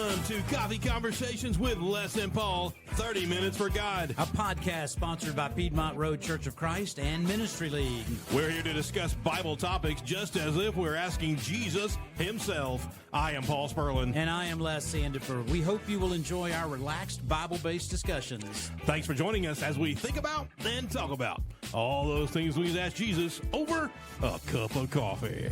Welcome to Coffee Conversations with Les and Paul, 30 Minutes for God. A podcast sponsored by Piedmont Road Church of Christ and Ministry League. We're here to discuss Bible topics just as if we're asking Jesus himself. I am Paul Sperlin. And I am Les Sandifer. We hope you will enjoy our relaxed Bible-based discussions. Thanks for joining us as we think about and talk about all those things we ask Jesus over a cup of coffee.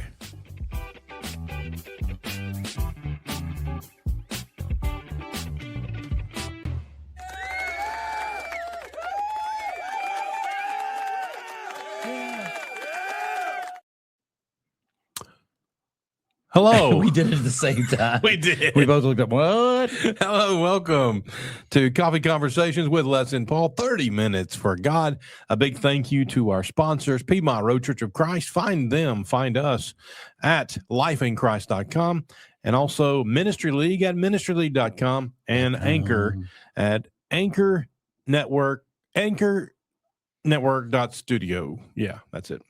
Hello. We did it at the same time. We did. We both looked up, what? Hello, welcome to Coffee Conversations with Les and Paul, 30 Minutes for God. A big thank you to our sponsors, Piedmont Road Church of Christ. Find us at lifeinchrist.com, and also Ministry League at ministryleague.com, and Anchor at anchornetwork.studio. Yeah, that's it.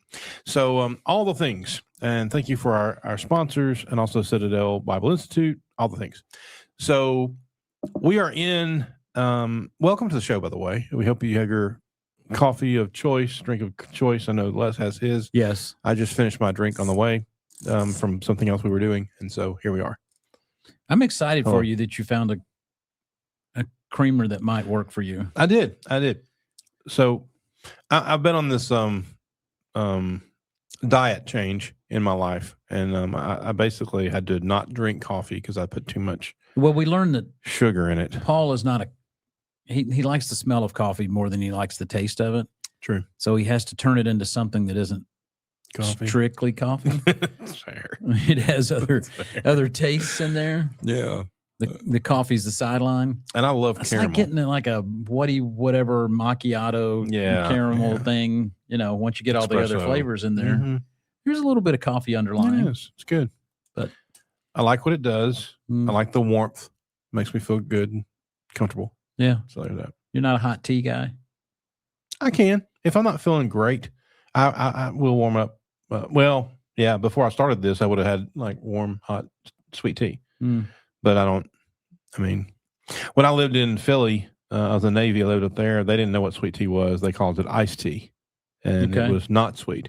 So all the things. And thank you for our sponsors, and also Citadel Bible Institute, all the things. So we are in, welcome to the show, by the way. We hope you have your coffee of choice, drink of choice. I know Les has his. Yes. I just finished my drink on the way from something else we were doing. And so here we are. I'm excited for you that you found a creamer that might work for you. I did. So I've been on this diet change in my life, and I basically had to not drink coffee because I put too much Well, we learned that sugar in it. Paul is not he likes the smell of coffee more than he likes the taste of it. True. So he has to turn it into something that isn't Coffee. strictly coffee. Fair. It has other tastes in there. Yeah. The coffee's the sideline. And I love It's caramel. like getting like a whatever macchiato caramel thing. You know, once you get all the other Espresso. flavors in there, Mhm. there's a little bit of coffee underlying. It is. It's good. But I like what it does. I like the warmth. Makes me feel good and comfortable. Yeah. So there's that. You're not a hot tea guy? I can. If I'm not feeling great, I will warm up. Before I started this, I would have had like warm, hot, sweet tea. But I don't. I mean, when I lived in Philly, I was in the Navy, I lived up there. They didn't know what sweet tea was. They called it iced tea. And it was not sweet.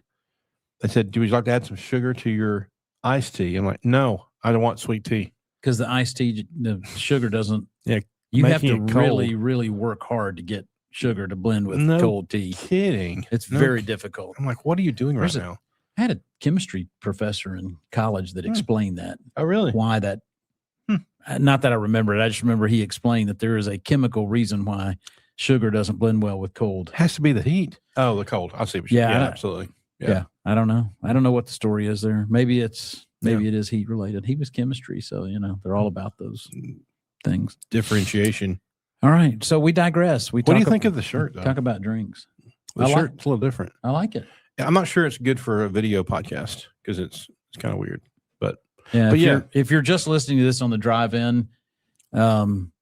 They said, would you like to add some sugar to your iced tea? I'm like, no, I don't want sweet tea. Because the iced tea, the sugar doesn't. Yeah, you have to making it cold. really, really work hard to get sugar to blend with No cold tea. Kidding. It's very difficult. I'm like, what are you doing right now? I had a chemistry professor in college that explained that. Oh, really? Why that? Not that I remember it. I just remember he explained that there is a chemical reason why sugar doesn't blend well with cold. Has to be the heat. Oh, the cold. I see what you're saying. Yeah, absolutely. Yeah. I don't know. I don't know what the story is there. Maybe it is heat related. He was chemistry, so they're all about those things. Differentiation. All right. So we digress. What do you think of the shirt, though? Talk about drinks. The shirt's a little different. I like it. I'm not sure it's good for a video podcast because it's kind of weird. Yeah, if you're just listening to this on the drive-in,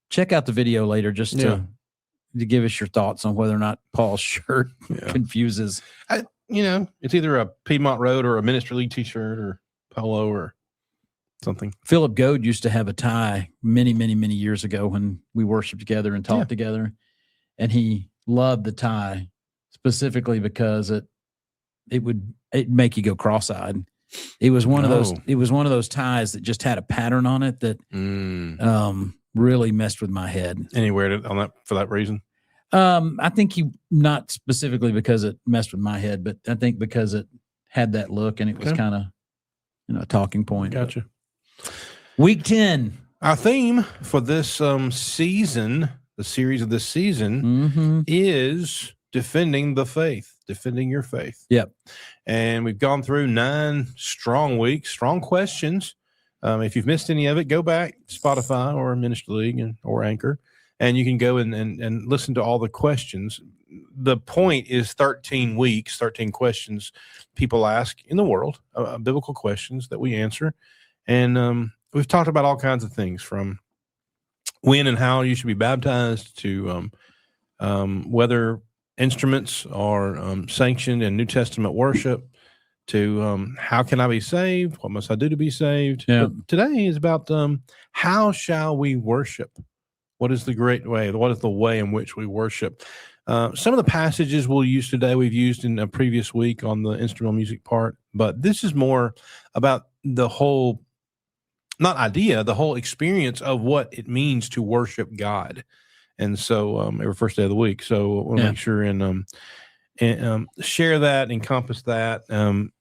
check out the video later just to give us your thoughts on whether or not Paul's shirt confuses. It's either a Piedmont Road or a Ministry League t-shirt or polo or something. Philip Goad used to have a tie many, many, many years ago when we worshiped together and taught together, and he loved the tie specifically because it'd make you go cross-eyed. It was one of those. It was one of those ties that just had a pattern on it that really messed with my head. Anywhere on that for that reason? I think not specifically because it messed with my head, but I think because it had that look and it was kind of a talking point. Gotcha. Week 10. Our theme for this season, the series of this season, is defending the faith. Defending your faith. Yep. And we've gone through 9 strong weeks, strong questions. If you've missed any of it, go back Spotify or Ministry League or Anchor, and you can go and listen to all the questions. The point is 13 weeks, 13 questions people ask in the world, biblical questions that we answer. And we've talked about all kinds of things from when and how you should be baptized to whether instruments are sanctioned in New Testament worship, to how can I be saved? What must I do to be saved? Yeah. But today is about how shall we worship? What is the great way? What is the way in which we worship? Some of the passages we'll use today, we've used in a previous week on the instrumental music part, but this is more about the whole, not idea, the whole experience of what it means to worship God. And so every first day of the week. So we'll make sure and share that, encompass that.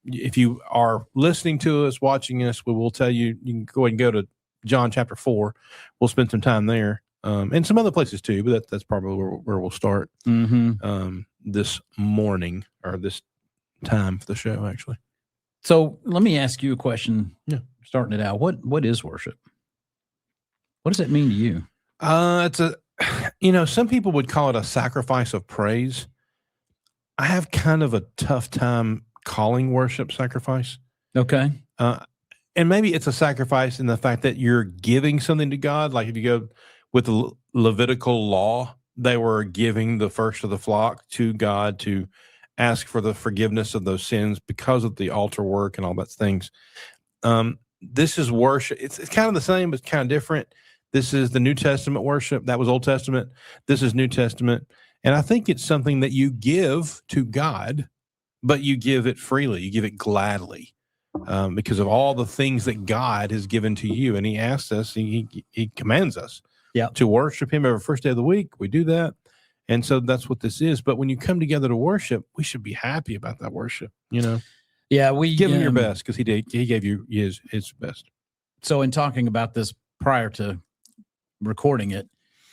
If you are listening to us, watching us, we will tell you, you can go ahead and go to John chapter 4. We'll spend some time there. And some other places too, but that's probably where we'll start this morning, or this time for the show, actually. So let me ask you a question. Yeah. Starting it out, what is worship? What does that mean to you? It's some people would call it a sacrifice of praise. I have kind of a tough time calling worship sacrifice. Okay. And maybe it's a sacrifice in the fact that you're giving something to God. Like if you go with the Levitical law, they were giving the first of the flock to God to ask for the forgiveness of those sins because of the altar work and all those things. This is worship. It's kind of the same, but kind of different. This is the New Testament worship. That was Old Testament. This is New Testament. And I think it's something that you give to God, but you give it freely. You give it gladly because of all the things that God has given to you. And he asks us, he commands us to worship him every first day of the week. We do that. And so that's what this is. But when you come together to worship, we should be happy about that worship, Yeah, we give him your best because he gave you his best. So in talking about this prior to recording it,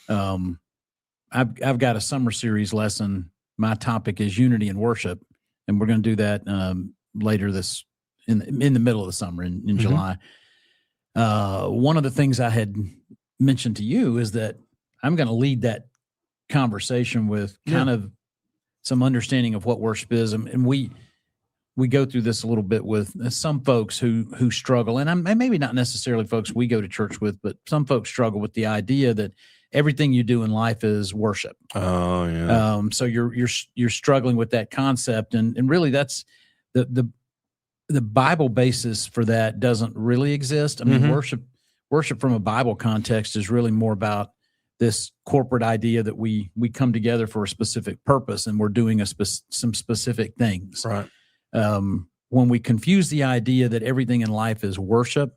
I've got a summer series lesson. My topic is unity and worship, and we're going to do that later this in the middle of the summer in July. One of the things I had mentioned to you is that I'm going to lead that conversation with kind of some understanding of what worship is, and we go through this a little bit with some folks who struggle, and maybe not necessarily folks we go to church with, but some folks struggle with the idea that everything you do in life is worship. Oh yeah. So you're struggling with that concept, and really that's the Bible basis for that doesn't really exist. I mean, worship from a Bible context is really more about this corporate idea that we come together for a specific purpose and we're doing some specific things. Right. When we confuse the idea that everything in life is worship,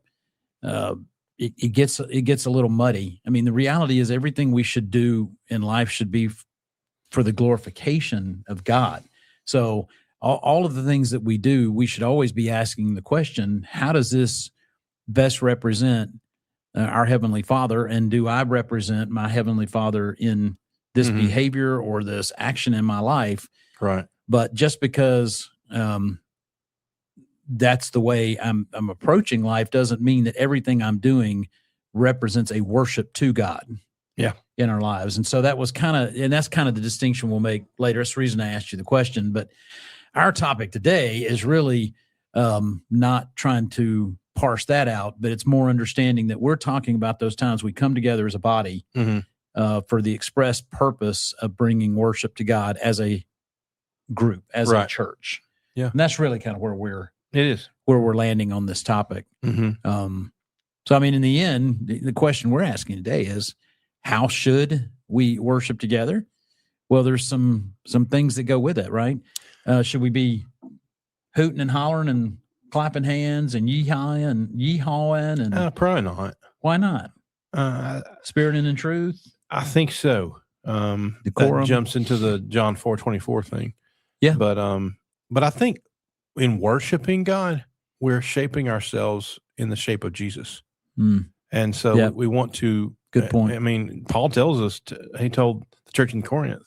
it gets a little muddy. I mean, the reality is everything we should do in life should be for the glorification of God. So all of the things that we do, we should always be asking the question, how does this best represent our Heavenly Father? And do I represent my Heavenly Father in this behavior or this action in my life? Right. But just because that's the way I'm approaching life doesn't mean that everything I'm doing represents a worship to God. Yeah. In our lives. And so that's kind of the distinction we'll make later. That's the reason I asked you the question. But our topic today is really not trying to parse that out, but it's more understanding that we're talking about those times we come together as a body for the express purpose of bringing worship to God as a group, as a church. Yeah. And that's really kind of where we're landing on this topic. So, I mean, in the end, the question we're asking today is, how should we worship together? Well, there's some things that go with it, right? Should we be hooting and hollering and clapping hands and yeehawing and probably not. Why not? Spirit and in truth. I think so. That jumps into the John 4:24 thing. Yeah, but I think in worshiping God, we're shaping ourselves in the shape of Jesus, and so we want to. Good point. I mean, Paul tells us, he told the church in Corinth,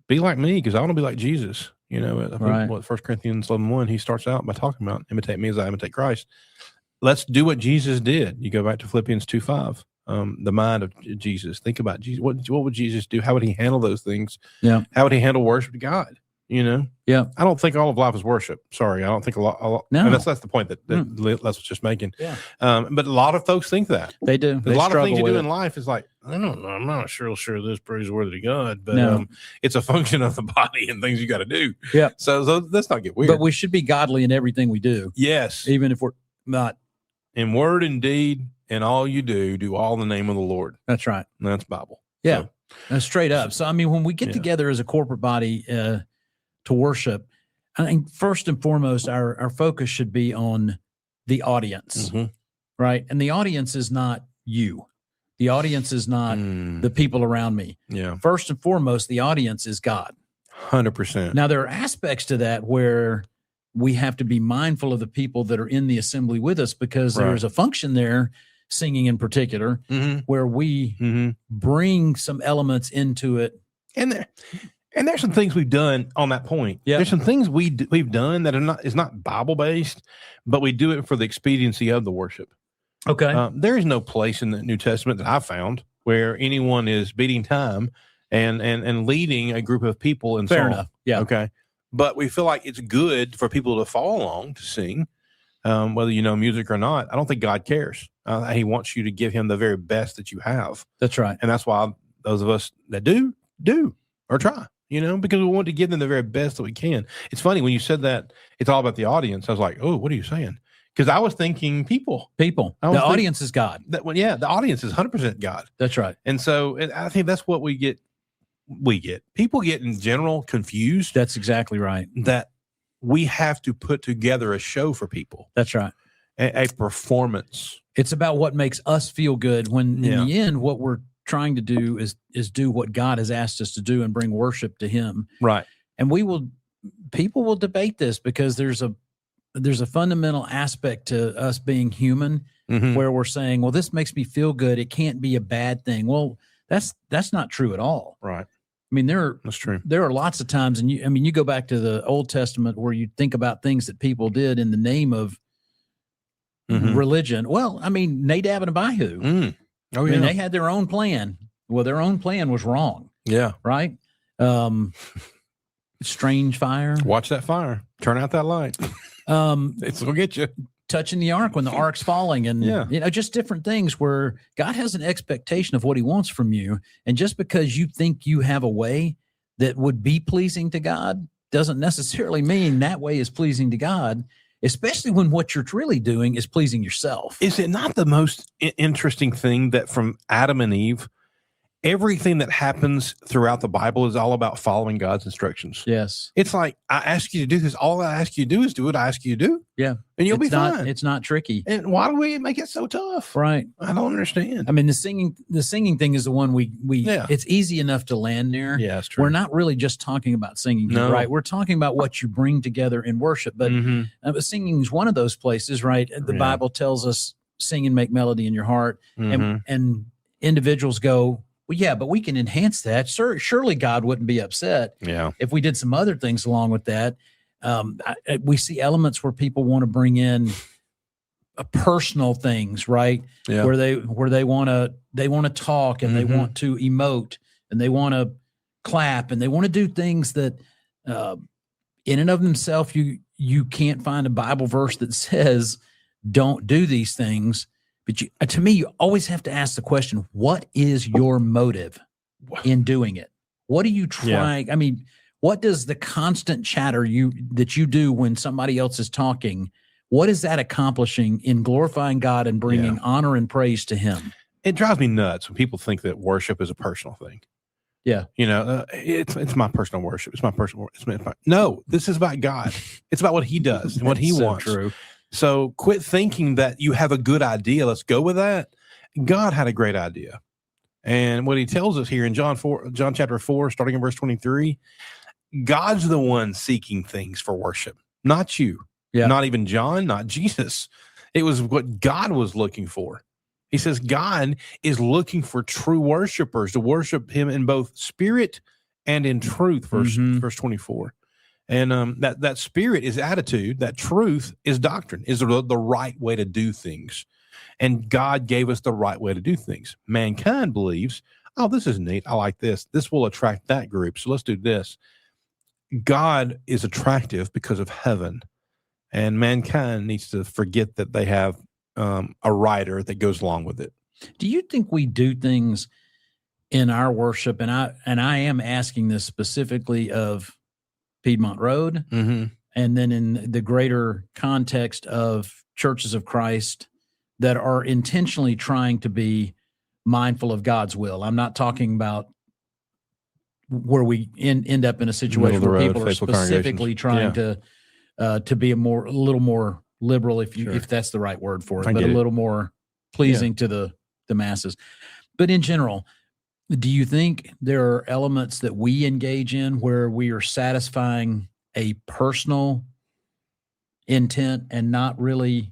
be like me because I want to be like Jesus. I think what 1 Corinthians 11:1, he starts out by talking about imitate me as I imitate Christ. Let's do what Jesus did. You go back to Philippians 2:5, the mind of Jesus. Think about Jesus. What would Jesus do? How would he handle those things? Yeah. How would he handle worship to God? Yeah. I don't think all of life is worship. Sorry, I don't think a lot. No. And that's the point that Les was just making. Yeah. But a lot of folks think that They do. a lot of things you do in life is like, I don't know, I'm not sure this praiseworthy to God, but it's a function of the body and things you got to do. Yeah. So let's not get weird. But we should be godly in everything we do. Yes. Even if we're not. In word and deed and all you do all in the name of the Lord. That's right. And that's Bible. Yeah. So, straight up. So, I mean, when we get together as a corporate body to worship, I think first and foremost, our focus should be on the audience, right? And the audience is not you. The audience is not the people around me. Yeah. First and foremost, the audience is God. 100%. Now, there are aspects to that where we have to be mindful of the people that are in the assembly with us, because there's a function there, singing in particular, where we bring some elements into it. And there's some things we've done on that point. Yeah. There's some things we've done that is not Bible based, but we do it for the expediency of the worship. Okay. There is no place in the New Testament that I've found where anyone is beating time and leading a group of people in Fair song. enough. Yeah. Okay. But we feel like it's good for people to follow along to sing, whether you know music or not. I don't think God cares. He wants you to give him the very best that you have. That's right. And that's why those of us that do or try, because we want to give them the very best that we can. It's funny when you said that it's all about the audience. I was like, oh, what are you saying? Because I was thinking people. The audience is God. The audience is 100% God. That's right. And so I think that's what we get. People get in general confused. That's exactly right. That we have to put together a show for people. That's right. A performance. It's about what makes us feel good, when in the end, what we're trying to do is do what God has asked us to do and bring worship to him. Right. And people will debate this, because there's a fundamental aspect to us being human, where we're saying, well, this makes me feel good. It can't be a bad thing. Well, that's not true at all. Right. I mean, that's true. There are lots of times, and you go back to the Old Testament where you think about things that people did in the name of religion. Well, I mean, Nadab and Abihu. Oh, I mean, they had their own plan. Well, their own plan was wrong. Yeah. Right. Strange fire. Watch that fire. Turn out that light. It's gonna get you. Touching the ark when the ark's falling, and just different things where God has an expectation of what he wants from you. And just because you think you have a way that would be pleasing to God doesn't necessarily mean that way is pleasing to God, especially when what you're really doing is pleasing yourself. Is it not the most interesting thing that from Adam and Eve, everything that happens throughout the Bible is all about following God's instructions? Yes. It's like, I ask you to do this. All I ask you to do is do what I ask you to do. Yeah. And you'll be fine. It's not tricky. And why do we make it so tough? Right. I don't understand. I mean, the singing thing is the one it's easy enough to land there. Yeah, that's true. We're not really just talking about singing, right? We're talking about what you bring together in worship. But singing is one of those places, right? The Bible tells us, sing and make melody in your heart. And individuals go, well, yeah, but we can enhance that. Surely God wouldn't be upset if we did some other things along with that. We see elements where people want to bring in personal things, right? Yeah. Where they want to talk, and they want to emote, and they want to clap, and they want to do things that in and of themselves you can't find a Bible verse that says don't do these things. But to me, you always have to ask the question, what is your motive in doing it? What are you trying? I mean, what does the constant chatter that you do when somebody else is talking, what is that accomplishing in glorifying God and bringing honor and praise to him? It drives me nuts when people think that worship is a personal thing. Yeah. It's my personal worship. It's my personal worship. No, this is about God. It's about what he does and what he wants. True. So quit thinking that you have a good idea. Let's go with that. God had a great idea. And what he tells us here in John chapter 4, starting in verse 23, God's the one seeking things for worship, not you. Yeah. Not even John, not Jesus. It was what God was looking for. He says God is looking for true worshipers to worship him in both spirit and in truth, verse 24. And that spirit is attitude, that truth is doctrine, is the right way to do things. And God gave us the right way to do things. Mankind believes, oh, this is neat. I like this. This will attract that group. So let's do this. God is attractive because of heaven, and mankind needs to forget that they have a rider that goes along with it. Do you think we do things in our worship, and I am asking this specifically of Piedmont Road, Mm-hmm. and then in the greater context of Churches of Christ that are intentionally trying to be mindful of God's will? I'm not talking about where we end up in a situation where people are specifically trying to be a little more liberal, if that's the right word for it, but a little more pleasing to the masses. But in general, do you think there are elements that we engage in where we are satisfying a personal intent and not really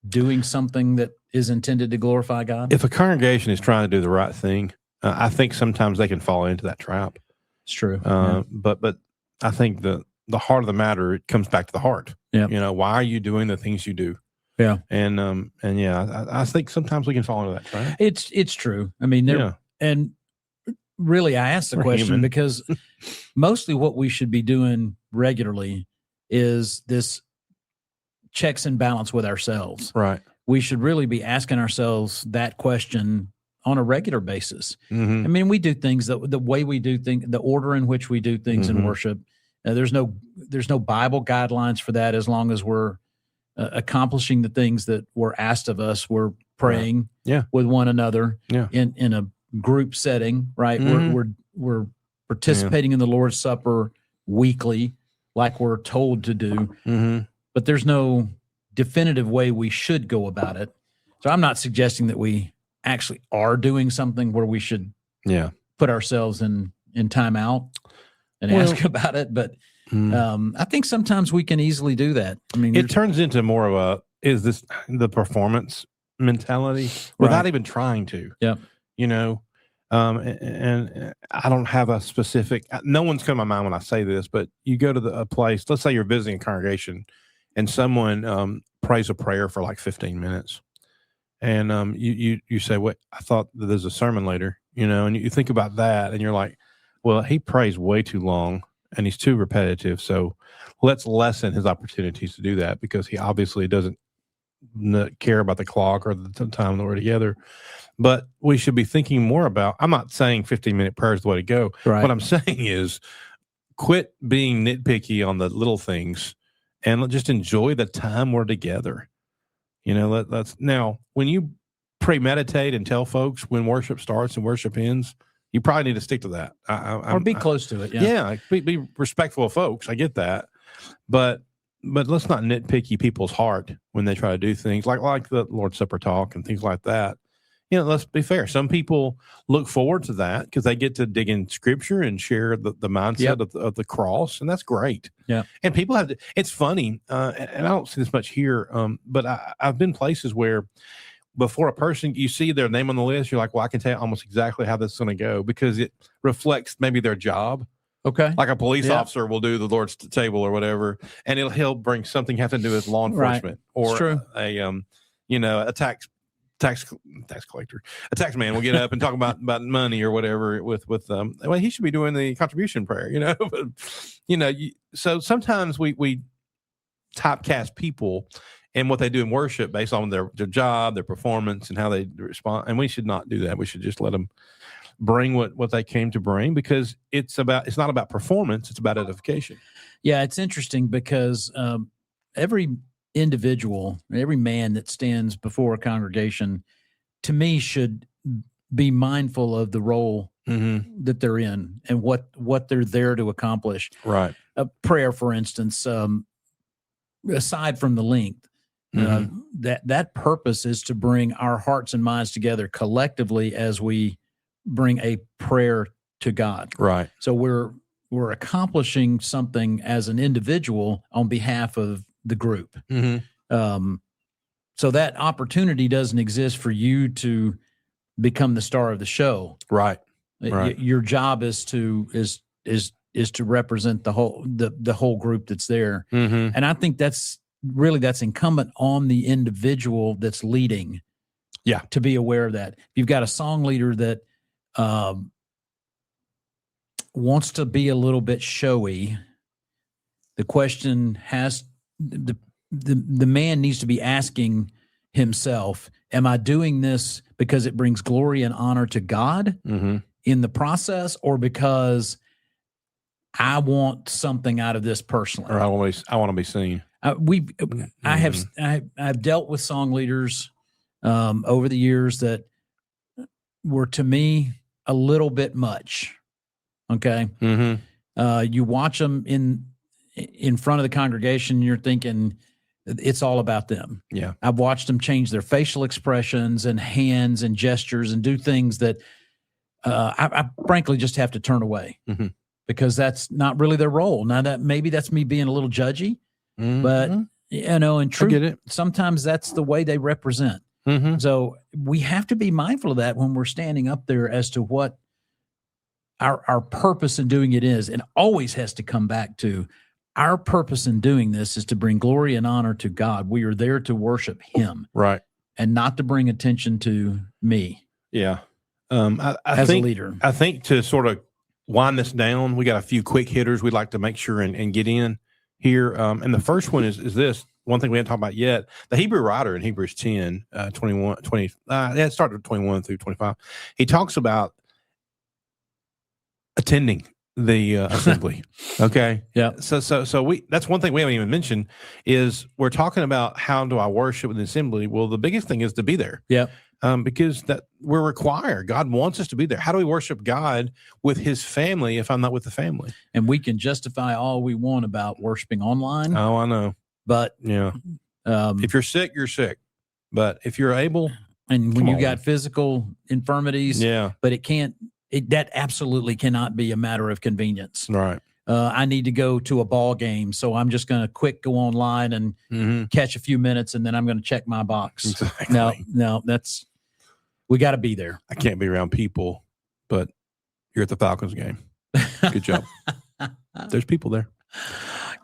doing something that is intended to glorify God? If a congregation is trying to do the right thing, I think sometimes they can fall into that trap. It's true. But I think the heart of the matter, it comes back to the heart. Yeah. Why are you doing the things you do? Yeah. And I think sometimes we can fall into that trap. It's true. I mean, and really, I asked the question because mostly what we should be doing regularly is this checks and balance with ourselves. Right. We should really be asking ourselves that question on a regular basis. Mm-hmm. I mean, we do things the way we do things, the order in which we do things in worship. There's no Bible guidelines for that, as long as we're accomplishing the things that were asked of us. We're praying with one another in a group setting, right? We're participating in the Lord's Supper weekly, like we're told to do. But there's no definitive way we should go about it. So I'm not suggesting that we actually are doing something where we should put ourselves in time out and ask about it. But I think sometimes we can easily do that. I mean, it turns into more of is this the performance mentality without even trying to? Yeah. And I don't have a specific, no one's come to my mind when I say this, but you go to a place, let's say you're visiting a congregation and someone prays a prayer for like 15 minutes. And you say, "What? I thought that there's a sermon later," and you think about that, and you're like, "Well, he prays way too long, and he's too repetitive. So let's lessen his opportunities to do that because he obviously doesn't care about the clock or the time that we're together." But we should be thinking more about. I'm not saying 15-minute prayer is the way to go. Right. What I'm saying is, quit being nitpicky on the little things, and just enjoy the time we're together. Let's now, when you premeditate and tell folks when worship starts and worship ends, you probably need to stick to that. Or be close to it. Be respectful of folks. I get that. But let's not nitpicky people's heart when they try to do things like the Lord's Supper talk and things like that. Let's be fair. Some people look forward to that because they get to dig in scripture and share the mindset of the cross, and that's great. Yeah. And people have to, it's funny, and I don't see this much here, but I've been places where before a person, you see their name on the list, you're like, well, I can tell almost exactly how this is going to go because it reflects maybe their job. Okay. Like a police officer will do the Lord's table or whatever, and he'll bring something having to do with law enforcement or a tax collector, a tax man will get up and talk about money or whatever with well, he should be doing the contribution prayer, but, so sometimes we typecast people and what they do in worship based on their job, their performance, and how they respond. And we should not do that. We should just let them bring what they came to bring because it's not about performance. It's about edification. Yeah. It's interesting because every individual, every man that stands before a congregation, to me, should be mindful of the role that they're in and what they're there to accomplish. Right. A prayer, for instance, aside from the length, that purpose is to bring our hearts and minds together collectively as we bring a prayer to God. Right. So we're accomplishing something as an individual on behalf of the group. So that opportunity doesn't exist for you to become the star of the show. Right. Your job is to represent the whole group that's there. And I think that's incumbent on the individual that's leading. Yeah. To be aware of that. If you've got a song leader that wants to be a little bit showy, The question has the man needs to be asking himself, am I doing this because it brings glory and honor to God in the process, or because I want something out of this personally? Or I want to be seen. I've dealt with song leaders over the years that were, to me, a little bit much. Okay. You watch them in front of the congregation, and you're thinking it's all about them. Yeah. I've watched them change their facial expressions and hands and gestures and do things that I frankly just have to turn away because that's not really their role. Now, that maybe that's me being a little judgy, but in truth, sometimes that's the way they represent. So we have to be mindful of that when we're standing up there as to what our purpose in doing it is. And always has to come back to our purpose in doing this is to bring glory and honor to God. We are there to worship him. Right. And not to bring attention to me. Yeah. As a leader. I think to sort of wind this down, we got a few quick hitters we'd like to make sure and get in here. And the first one is this. One thing we haven't talked about yet, the Hebrew writer in Hebrews 10, 21, 20, it started with 21 through 25. He talks about attending the assembly. Okay. Yeah. So that's one thing we haven't even mentioned is we're talking about how do I worship in the assembly? Well, the biggest thing is to be there. Yeah. Because that we're required. God wants us to be there. How do we worship God with his family if I'm not with the family? And we can justify all we want about worshiping online. Oh, I know. But yeah, if you're sick, you're sick. But if you're able, and when you got physical infirmities, but that absolutely cannot be a matter of convenience. Right. I need to go to a ball game, so I'm just going to quick go online and catch a few minutes, and then I'm going to check my box. Exactly. No, we got to be there. I can't be around people, but you're at the Falcons game. Good job. There's people there.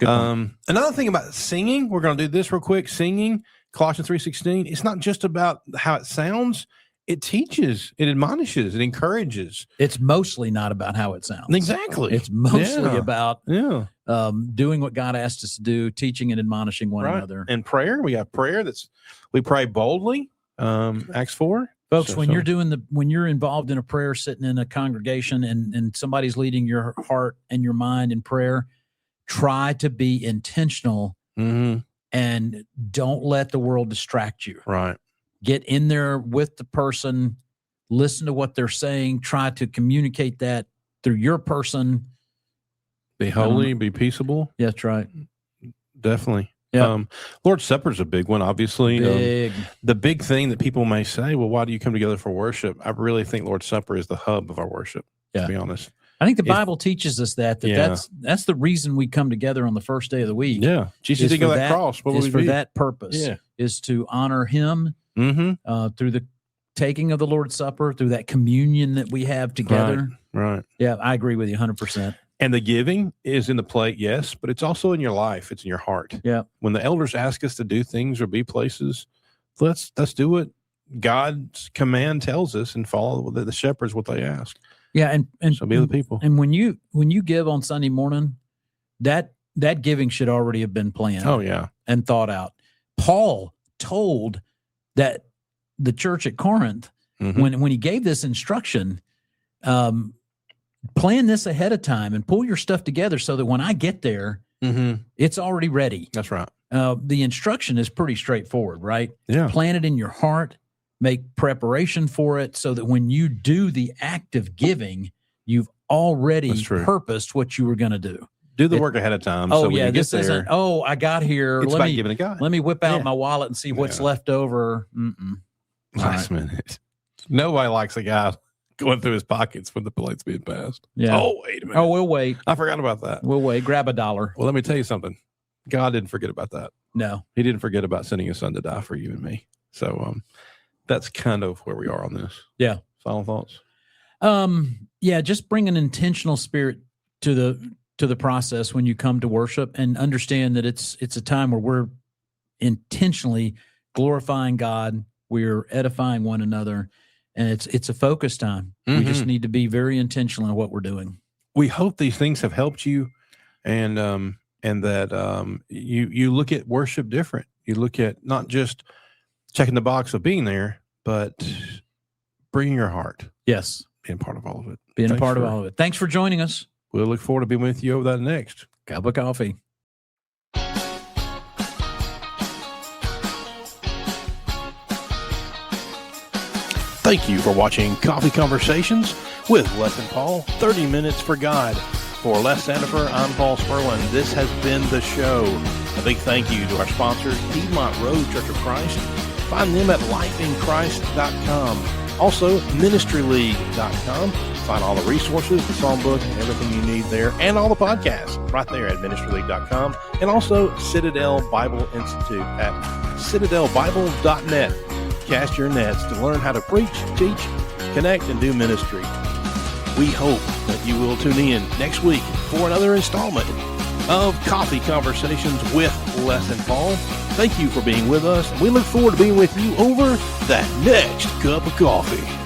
Another thing about singing, we're going to do this real quick. Singing, Colossians 3:16. It's not just about how it sounds. It teaches, it admonishes, it encourages. It's mostly not about how it sounds. Exactly. It's mostly about doing what God asked us to do, teaching and admonishing one another. And prayer, we have prayer we pray boldly. Acts 4. Folks, when you're involved in a prayer, sitting in a congregation and somebody's leading your heart and your mind in prayer, try to be intentional and don't let the world distract you. Right. Get in there with the person, listen to what they're saying, try to communicate that through your person. Be holy, be peaceable. Yeah, that's right. Definitely. Yeah. Lord's Supper is a big one, obviously. Big. The big thing that people may say, well, why do you come together for worship? I really think Lord's Supper is the hub of our worship, to be honest. I think the Bible teaches us that's the reason we come together on the first day of the week. Yeah. Jesus didn't go that cross. What would we for be? that purpose. Yeah. Is to honor him through the taking of the Lord's Supper, through that communion that we have together. Right. Yeah, I agree with you 100%. And the giving is in the plate, yes, but it's also in your life. It's in your heart. Yeah. When the elders ask us to do things or be places, let's do what God's command tells us and follow the shepherds what they ask. Yeah, and so be the people. And when you give on Sunday morning, that giving should already have been planned. Oh yeah, and thought out. Paul told that the church at Corinth when he gave this instruction, plan this ahead of time and pull your stuff together so that when I get there, it's already ready. That's right. The instruction is pretty straightforward, right? Yeah. Plan it in your heart. Make preparation for it so that when you do the act of giving, you've already purposed what you were going to do. Do the work ahead of time. Oh, so when yeah. you This get there, isn't, I got here. It's about giving to God. Let me whip out my wallet and see what's left over. Last minute. Nobody likes a guy going through his pockets when the plate's being passed. Yeah. Oh, wait a minute. Oh, we'll wait. I forgot about that. We'll wait. Grab $1. Well, let me tell you something. God didn't forget about that. No. He didn't forget about sending his son to die for you and me. So, that's kind of where we are on this. Yeah. Final thoughts? Yeah, just bring an intentional spirit to the process when you come to worship, and understand that it's a time where we're intentionally glorifying God, we're edifying one another, and it's a focus time. We just need to be very intentional in what we're doing. We hope these things have helped you, and and that you look at worship different. You look at not just checking the box of being there, but bringing your heart. Yes. Being part of all of it. Being a part of all of it. Thanks for joining us. We'll look forward to being with you over that next cup of coffee. Thank you for watching Coffee Conversations with Les and Paul, 30 Minutes for God. For Les Sandifer, I'm Paul Sperlin. This has been the show. A big thank you to our sponsors, Piedmont Road Church of Christ. Find them at lifeinchrist.com. Also, ministryleague.com. Find all the resources, the songbook, and everything you need there, and all the podcasts right there at ministryleague.com. And also Citadel Bible Institute at citadelbible.net. Cast your nets to learn how to preach, teach, connect, and do ministry. We hope that you will tune in next week for another installment of Coffee Conversations with Les and Paul. Thank you for being with us, and we look forward to being with you over that next cup of coffee.